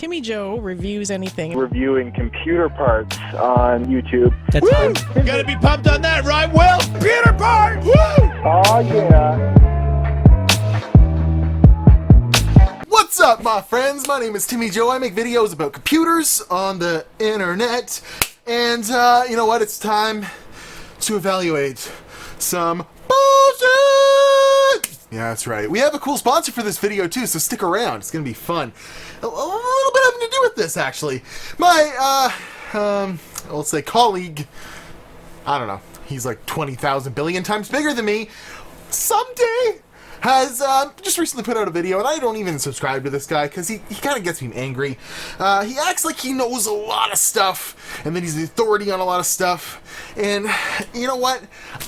Timmy Joe reviews anything. Reviewing computer parts on YouTube. That's Woo! Gotta be pumped on that, right, Will? Computer parts! Woo! Oh yeah. What's up, my friends? My name is Timmy Joe. I make videos about computers on the internet. And you know what? It's time to evaluate some bullshit! Yeah, that's right. We have a cool sponsor for this video too, so stick around. It's gonna be fun. A little bit having to do with this, actually. My, let's say colleague, I don't know, he's like 20,000 billion times bigger than me, someday has just recently put out a video, and I don't even subscribe to this guy because he kind of gets me angry. He acts like he knows a lot of stuff, and that he's the authority on a lot of stuff. And you know what?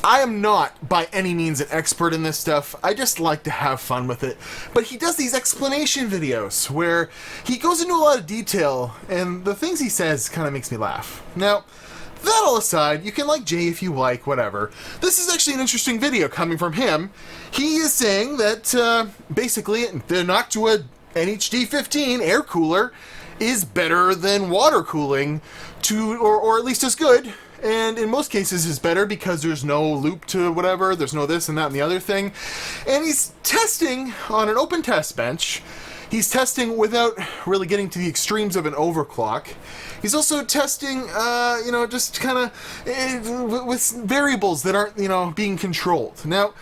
I am not by any means an expert in this stuff. I just like to have fun with it. But he does these explanation videos where he goes into a lot of detail, and the things he says kind of makes me laugh. Now, that all aside, you can like Jay if you like, whatever. This is actually an interesting video coming from him. He is saying that basically the Noctua NH-D15 air cooler is better than water cooling, or at least as good. And in most cases is better because there's no loop to whatever, there's no this and that and the other thing. And he's testing on an open test bench. He's testing without really getting to the extremes of an overclock. He's also testing, you know, just kind of with variables that aren't, you know, being controlled. Now,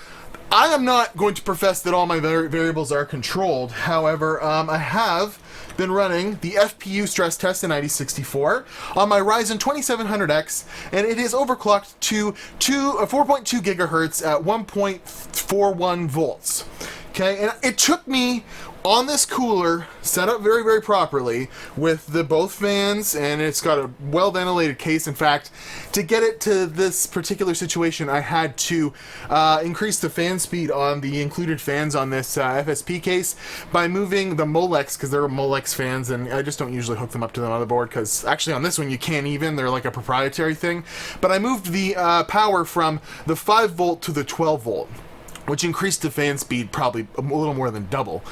I am not going to profess that all my variables are controlled. However, I have been running the FPU stress test in 9064 on my Ryzen 2700X, and it is overclocked to 4.2 gigahertz at 1.41 volts. Okay, and it took me on this cooler, set up very, very properly with the both fans, and it's got a well-ventilated case. In fact, to get it to this particular situation, I had to increase the fan speed on the included fans on this FSP case by moving the Molex, because they're Molex fans, and I just don't usually hook them up to the motherboard, because actually on this one you can't even, they're like a proprietary thing. But I moved the power from the 5 volt to the 12 volt. Which increased the fan speed probably a little more than double.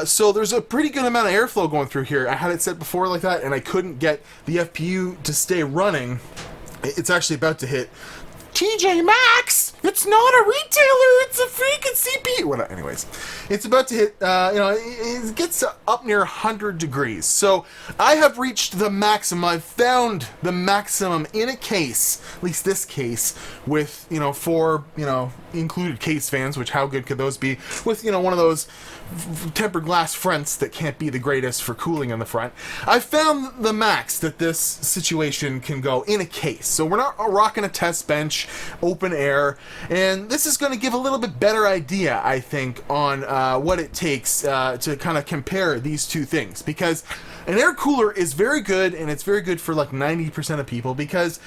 So there's a pretty good amount of airflow going through here. I had it set before like that, and I couldn't get the FPU to stay running. It's actually about to hit TJ Maxx! It's not a retailer, it's a freaking CPU! Well, anyways, it's about to hit, you know, it gets up near 100 degrees. So I have reached the maximum. I've found the maximum in a case, at least this case, with, you know, 4, you know, included case fans, which how good could those be? With, you know, one of those tempered glass fronts that can't be the greatest for cooling on the front. I found the max that this situation can go in a case. So we're not rocking a test bench, open air, and this is going to give a little bit better idea, I think, on what it takes to kind of compare these two things. Because an air cooler is very good, and it's very good for like 90% of people, because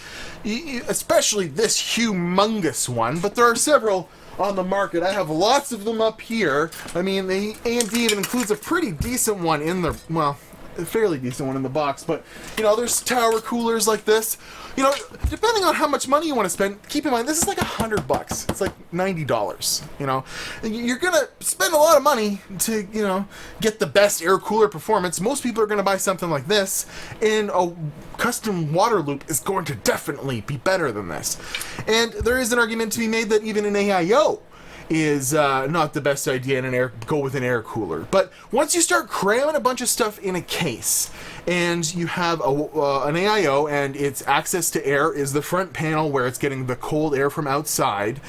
especially this humongous one, but there are several on the market. I have lots of them up here. I mean, the AMD even includes a pretty decent one in the, well, a fairly decent one in the box, but, you know, there's tower coolers like this. You know, depending on how much money you want to spend, keep in mind, this is like $100. It's like $90, you know. You're going to spend a lot of money to, you know, get the best air cooler performance. Most people are going to buy something like this, and a custom water loop is going to definitely be better than this. And there is an argument to be made that even an AIO is not the best idea in go with an air cooler. But once you start cramming a bunch of stuff in a case, and you have an AIO, and its access to air is the front panel where it's getting the cold air from outside,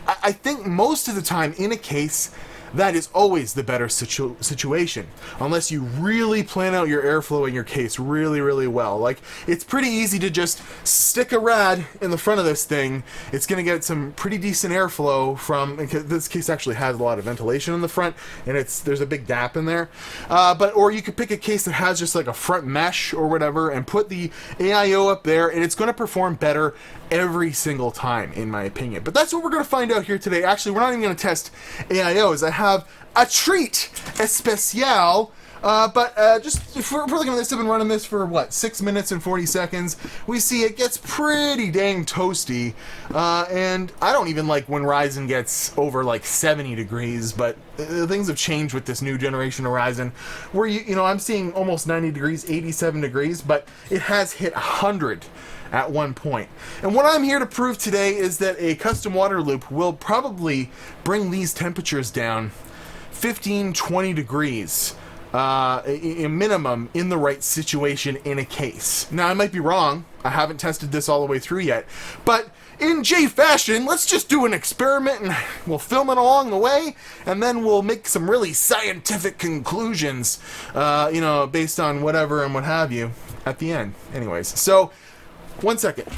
I think most of the time in a case, that is always the better situation, unless you really plan out your airflow in your case really, really well. Like, it's pretty easy to just stick a rad in the front of this thing. It's going to get some pretty decent airflow from, this case actually has a lot of ventilation in the front, and there's a big gap in there. Or you could pick a case that has just like a front mesh or whatever, and put the AIO up there, and it's going to perform better every single time, in my opinion. But that's what we're going to find out here today. Actually, we're not even going to test AIOs. I have a treat especial Just if we're looking at this, I've been running this for what, 6 minutes and 40 seconds. We see it gets pretty dang toasty, and I don't even like when Ryzen gets over like 70 degrees. But things have changed with this new generation of Ryzen, where you know I'm seeing almost 90 degrees, 87 degrees, but it has hit 100 at one point. And what I'm here to prove today is that a custom water loop will probably bring these temperatures down 15-20 degrees. A minimum in the right situation in a case. Now, I might be wrong. I haven't tested this all the way through yet. But in Jay fashion, let's just do an experiment and we'll film it along the way, and then we'll make some really scientific conclusions, you know, based on whatever and what have you at the end. Anyways, so, 1 second.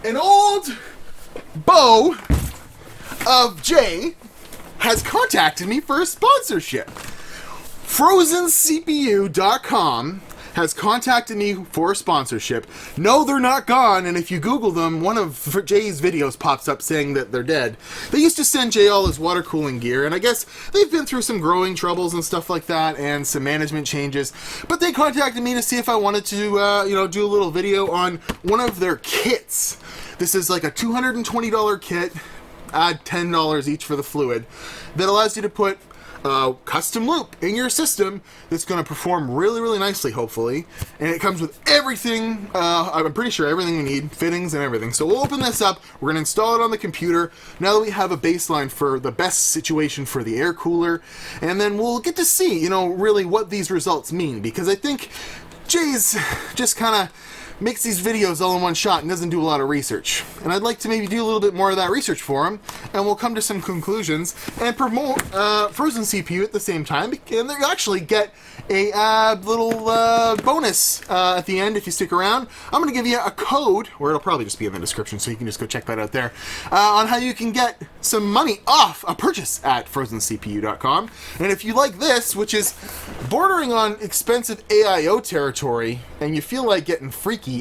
An old beau of Jay has contacted me for a sponsorship. FrozenCPU.com has contacted me for a sponsorship. No, they're not gone, and if you Google them, one of Jay's videos pops up saying that they're dead. They used to send Jay all his water cooling gear, and I guess they've been through some growing troubles and stuff like that, and some management changes. But they contacted me to see if I wanted to, you know, do a little video on one of their kits. This is like a $220 kit. Add $10 each for the fluid, that allows you to put a custom loop in your system that's going to perform really, really nicely, hopefully. And it comes with everything, I'm pretty sure everything you need, fittings and everything. So we'll open this up, we're going to install it on the computer, now that we have a baseline for the best situation for the air cooler, and then we'll get to see, you know, really what these results mean, because I think Jay's just kind of makes these videos all in one shot and doesn't do a lot of research. And I'd like to maybe do a little bit more of that research for him, and we'll come to some conclusions and promote Frozen CPU at the same time, and they actually get a little bonus at the end if you stick around. I'm going to give you a code, or it'll probably just be in the description, so you can just go check that out there, on how you can get some money off a purchase at FrozenCPU.com. And if you like this, which is bordering on expensive AIO territory, and you feel like getting freaky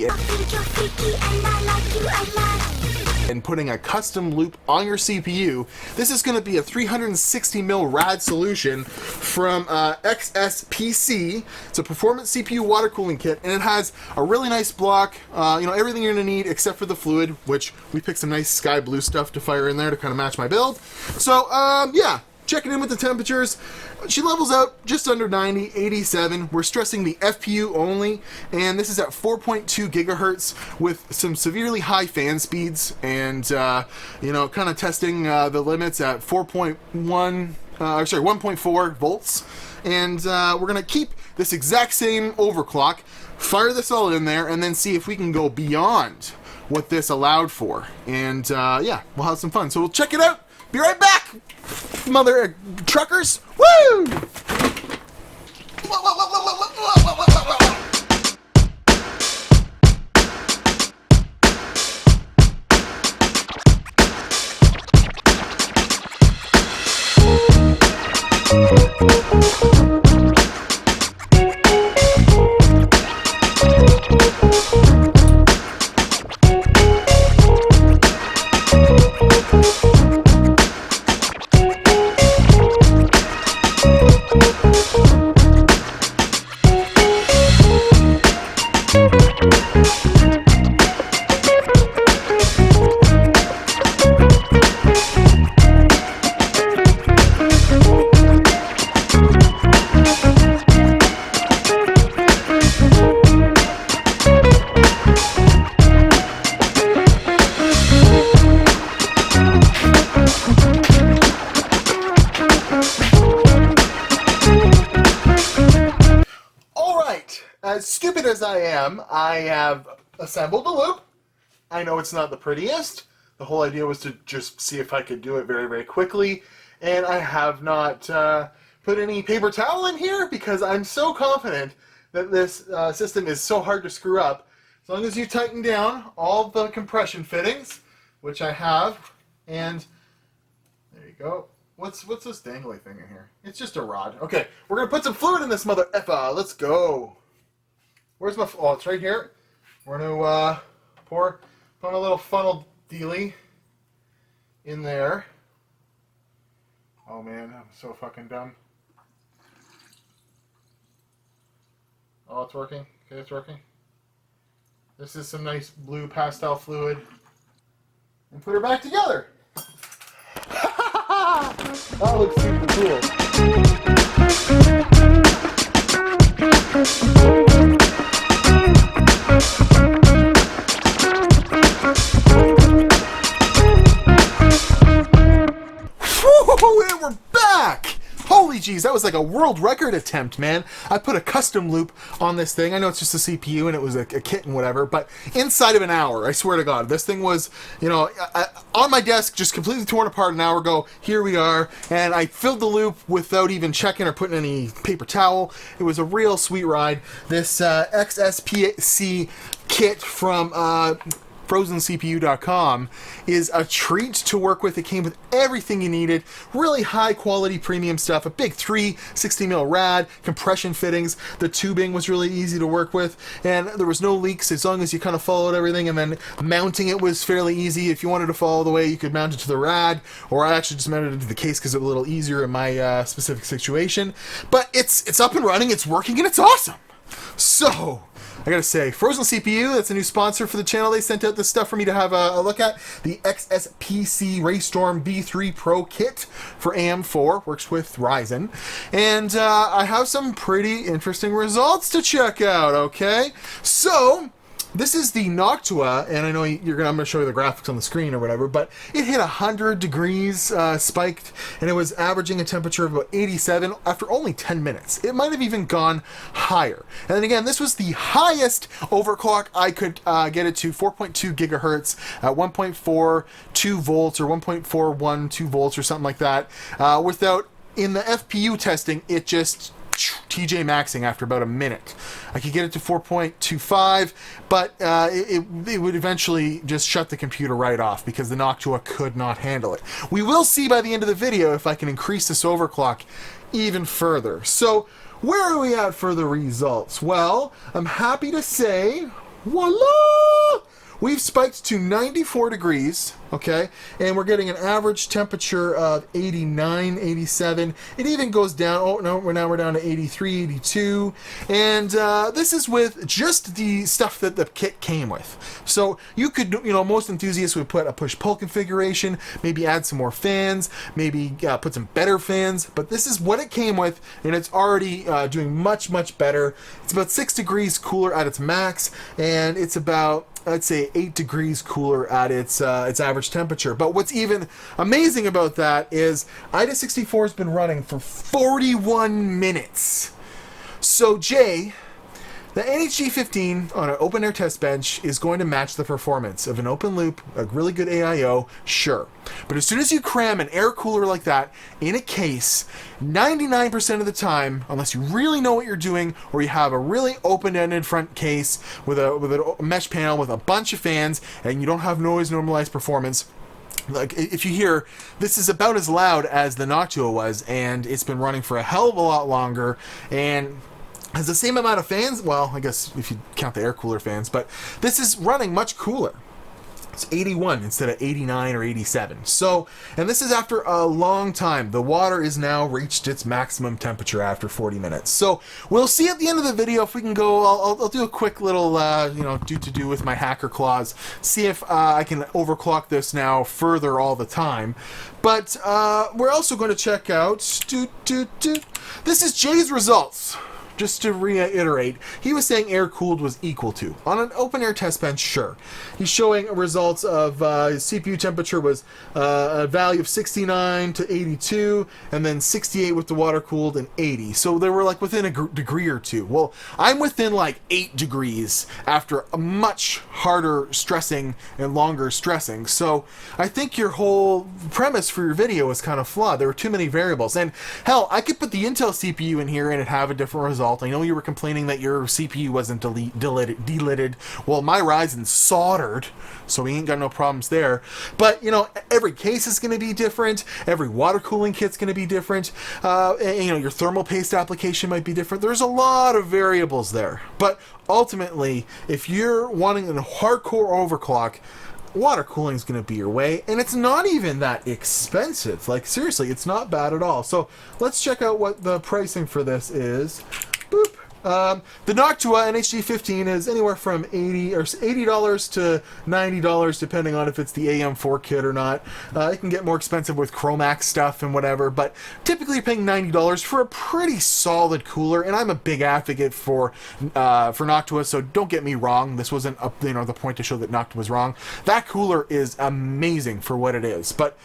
and putting a custom loop on your CPU, this is going to be a 360mm rad solution from XSPC. It's a performance CPU water cooling kit, and it has a really nice block, you know, everything you're going to need except for the fluid, which we picked some nice sky blue stuff to fire in there to kind of match my build. So, yeah. Checking in with the temperatures, she levels out just under 90, 87. We're stressing the FPU only, and this is at 4.2 gigahertz with some severely high fan speeds, and you know, kind of testing the limits at 1.4 volts. And we're gonna keep this exact same overclock, fire this all in there, and then see if we can go beyond what this allowed for. And yeah, we'll have some fun. So we'll check it out. Be right back, mother truckers! Woo! As stupid as I am, I have assembled a loop. I know it's not the prettiest. The whole idea was to just see if I could do it very, very quickly. And I have not put any paper towel in here because I'm so confident that this system is so hard to screw up. As long as you tighten down all the compression fittings, which I have, and there you go. What's this dangly thing in here? It's just a rod. Okay, we're going to put some fluid in this mother effa. Let's go. Where's my... Oh, it's right here. We're going to put a little funnel dealy in there. Oh, man, I'm so fucking dumb. Oh, it's working. Okay, it's working. This is some nice blue pastel fluid. And put her back together. That looks super cool. Woo! And we're back! Holy jeez, that was like a world record attempt, man. I put a custom loop on this thing. I know it's just a CPU and it was a kit and whatever, but inside of an hour, I swear to God, this thing was, you know, on my desk, just completely torn apart an hour ago. Here we are, and I filled the loop without even checking or putting any paper towel. It was a real sweet ride. This XSPC kit from FrozenCPU.com is a treat to work with. It came with everything you needed. Really high quality premium stuff. A big 360mm rad, compression fittings. The tubing was really easy to work with, and there was no leaks as long as you kind of followed everything, and then mounting it was fairly easy. If you wanted to follow the way, you could mount it to the rad, or I actually just mounted it to the case because it was a little easier in my specific situation. But it's up and running, it's working, and it's awesome. So I gotta say, Frozen CPU, that's a new sponsor for the channel. They sent out this stuff for me to have a look at. The XSPC Raystorm B3 Pro kit for AM4, works with Ryzen. And I have some pretty interesting results to check out, okay? So this is the Noctua, and I know I'm going to show you the graphics on the screen or whatever, but it hit 100 degrees spiked, and it was averaging a temperature of about 87 after only 10 minutes. It might have even gone higher. And then again, this was the highest overclock I could get it to, 4.2 gigahertz at 1.42 volts or 1.412 volts or something like that, without, in the FPU testing, it just TJ maxing after about a minute. I could get it to 4.25, but it would eventually just shut the computer right off because the Noctua could not handle it. We will see by the end of the video if I can increase this overclock even further. So where are we at for the results? Well, I'm happy to say, voila! We've spiked to 94 degrees, okay? And we're getting an average temperature of 89, 87. It even goes down. Oh, no, now we're down to 83, 82. And this is with just the stuff that the kit came with. So you could, you know, most enthusiasts would put a push-pull configuration, maybe add some more fans, maybe put some better fans. But this is what it came with, and it's already doing much, much better. It's about 6 degrees cooler at its max, and it's about, I'd say, 8 degrees cooler at its average temperature. But what's even amazing about that is IDA64 has been running for 41 minutes. So Jay, the NH-D15 on an open air test bench is going to match the performance of an open loop, a really good AIO, sure. But as soon as you cram an air cooler like that in a case, 99% of the time, unless you really know what you're doing, or you have a really open-ended front case with a mesh panel with a bunch of fans, and you don't have noise normalized performance, like if you hear, this is about as loud as the Noctua was, and it's been running for a hell of a lot longer, and has the same amount of fans. Well, I guess if you count the air cooler fans, but this is running much cooler. It's 81 instead of 89 or 87. So, and this is after a long time. The water is now reached its maximum temperature after 40 minutes. So we'll see at the end of the video if we can go. I'll do a quick little do with my hacker claws. See if I can overclock this now further all the time. But we're also going to check out. This is Jay's results. Just to reiterate, he was saying air cooled was equal to. On an open air test bench, sure. He's showing results of his CPU temperature was a value of 69 to 82, and then 68 with the water cooled and 80. So they were like within a degree or two. Well, I'm within like 8 degrees after a much harder stressing and longer stressing. So I think your whole premise for your video is kind of flawed. There were too many variables. And hell, I could put the Intel CPU in here and it'd have a different result. I know you were complaining that your CPU wasn't delidded. Well, my Ryzen's soldered, so we ain't got no problems there. But, you know, every case is going to be different. Every water cooling kit's going to be different. And, you know, your thermal paste application might be different. There's a lot of variables there. But ultimately, if you're wanting a hardcore overclock, water cooling is going to be your way, and it's not even that expensive. Like, seriously, it's not bad at all. So let's check out what the pricing for this is. Boop. The Noctua NH-D15 is anywhere from $80 to $90, depending on if it's the AM4 kit or not. It can get more expensive with Chromax stuff and whatever, but typically you're paying $90 for a pretty solid cooler. And I'm a big advocate for Noctua, so don't get me wrong. This wasn't the point to show that Noctua was wrong. That cooler is amazing for what it is, but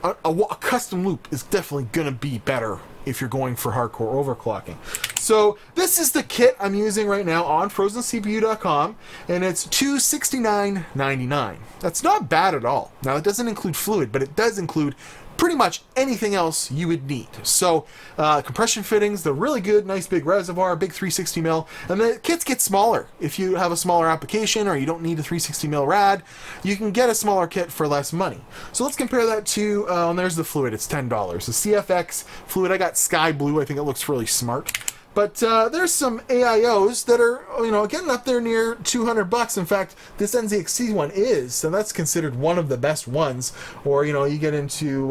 a custom loop is definitely gonna be better if you're going for hardcore overclocking. So this is the kit I'm using right now on FrozenCPU.com, and it's $269.99. That's not bad at all. Now it doesn't include fluid, but it does include pretty much anything else you would need. So compression fittings, the really good, nice big reservoir, big 360mm, and the kits get smaller. If you have a smaller application or you don't need a 360mm rad, you can get a smaller kit for less money. So let's compare that to, and there's the fluid, it's $10. The CFX fluid, I got sky blue, I think it looks really smart. But there's some AIOs that are, getting up there near $200. In fact, this NZXT one is, so that's considered one of the best ones. Or, you get into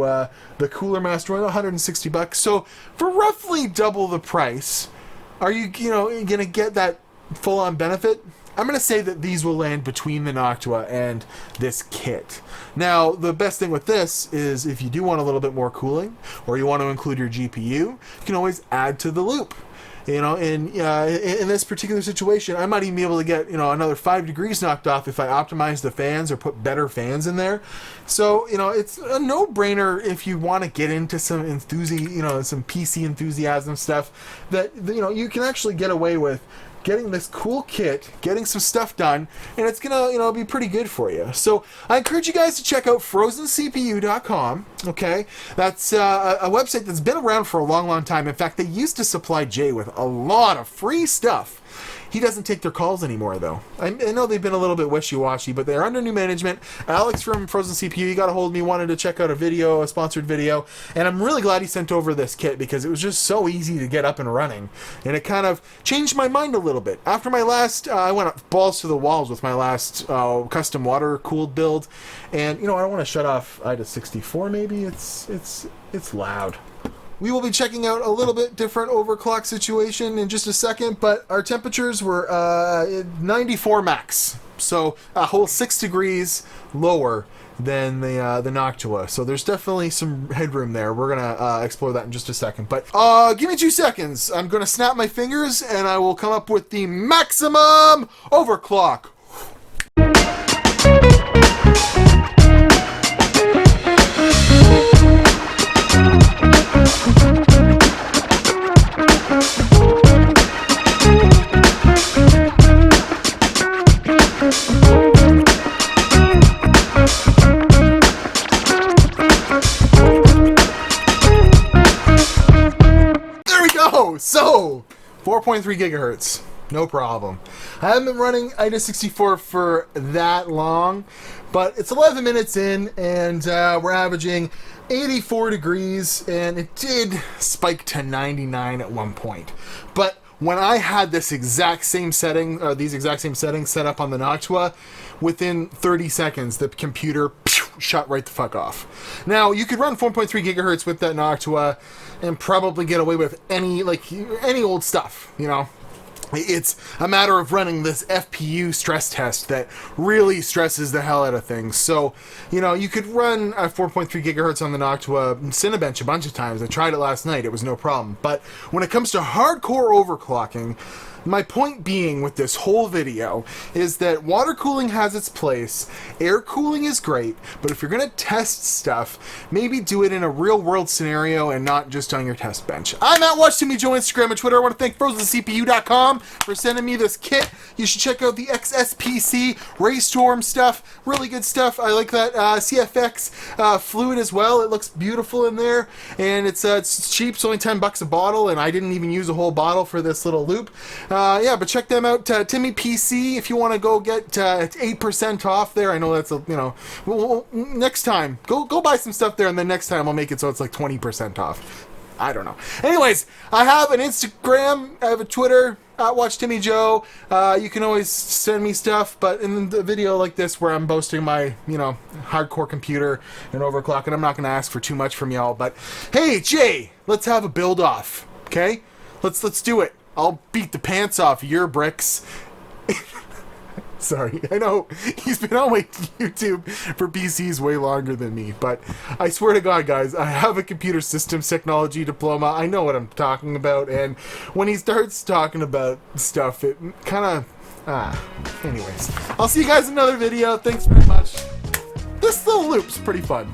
the Cooler Master one, $160. So for roughly double the price, are you, going to get that full-on benefit? I'm going to say that these will land between the Noctua and this kit. Now, the best thing with this is if you do want a little bit more cooling, or you want to include your GPU, you can always add to the loop. In this particular situation, I might even be able to get, another 5 degrees knocked off if I optimize the fans or put better fans in there. So, it's a no-brainer if you want to get into some some PC enthusiasm stuff that, you can actually get away with getting this cool kit, getting some stuff done, and it's gonna, be pretty good for you. So I encourage you guys to check out FrozenCPU.com. Okay, that's a website that's been around for a long, long time. In fact, they used to supply Jay with a lot of free stuff. He doesn't take their calls anymore, though. I know they've been a little bit wishy-washy, but they're under new management. Alex from Frozen CPU, he got a hold of me, wanted to check out a sponsored video, and I'm really glad he sent over this kit because it was just so easy to get up and running, and it kind of changed my mind a little bit. After my last, I went balls to the walls with my last custom water-cooled build, and, I don't want to shut off IDA 64, maybe? It's loud. We will be checking out a little bit different overclock situation in just a second, but our temperatures were 94 max, so a whole 6 degrees lower than the Noctua. So there's definitely some headroom there. We're gonna explore that in just a second. But give me 2 seconds. I'm gonna snap my fingers and I will come up with the maximum overclock. So, 4.3 gigahertz, no problem. I haven't been running IDA 64 for that long, but it's 11 minutes in, and we're averaging 84 degrees, and it did spike to 99 at one point. But when I had this exact same setting, or these exact same settings set up on the Noctua, within 30 seconds, the computer shut right the fuck off. Now, you could run 4.3 gigahertz with that Noctua and probably get away with any old stuff, It's a matter of running this FPU stress test that really stresses the hell out of things. So, you could run a 4.3 gigahertz on the Noctua Cinebench a bunch of times. I tried it last night. It was no problem. But when it comes to hardcore overclocking, my point being with this whole video is that water cooling has its place, air cooling is great, but if you're going to test stuff, maybe do it in a real world scenario and not just on your test bench. I'm at WatchTimmyJoe on Instagram and Twitter. I want to thank FrozenCPU.com for sending me this kit. You should check out the XSPC Raystorm stuff. Really good stuff. I like that CFX fluid as well. It looks beautiful in there, and it's cheap. It's only $10 a bottle, and I didn't even use a whole bottle for this little loop. Yeah, but check them out. Timmy PC, if you want to go get 8% off there. I know that's next time go buy some stuff there, and then next time I'll make it so it's like 20% off. I don't know. Anyways, I have an Instagram, I have a Twitter, @WatchTimmyJoe. You can always send me stuff, but in the video like this where I'm boasting my, hardcore computer and overclocking, I'm not going to ask for too much from y'all. But hey, Jay, let's have a build off, okay? Let's do it. I'll beat the pants off your bricks. Sorry, I know he's been on my YouTube for PCs way longer than me, but I swear to God, guys, I have a computer systems technology diploma. I know what I'm talking about, and when he starts talking about stuff, it kind of... Anyways, I'll see you guys in another video. Thanks very much. This little loop's pretty fun.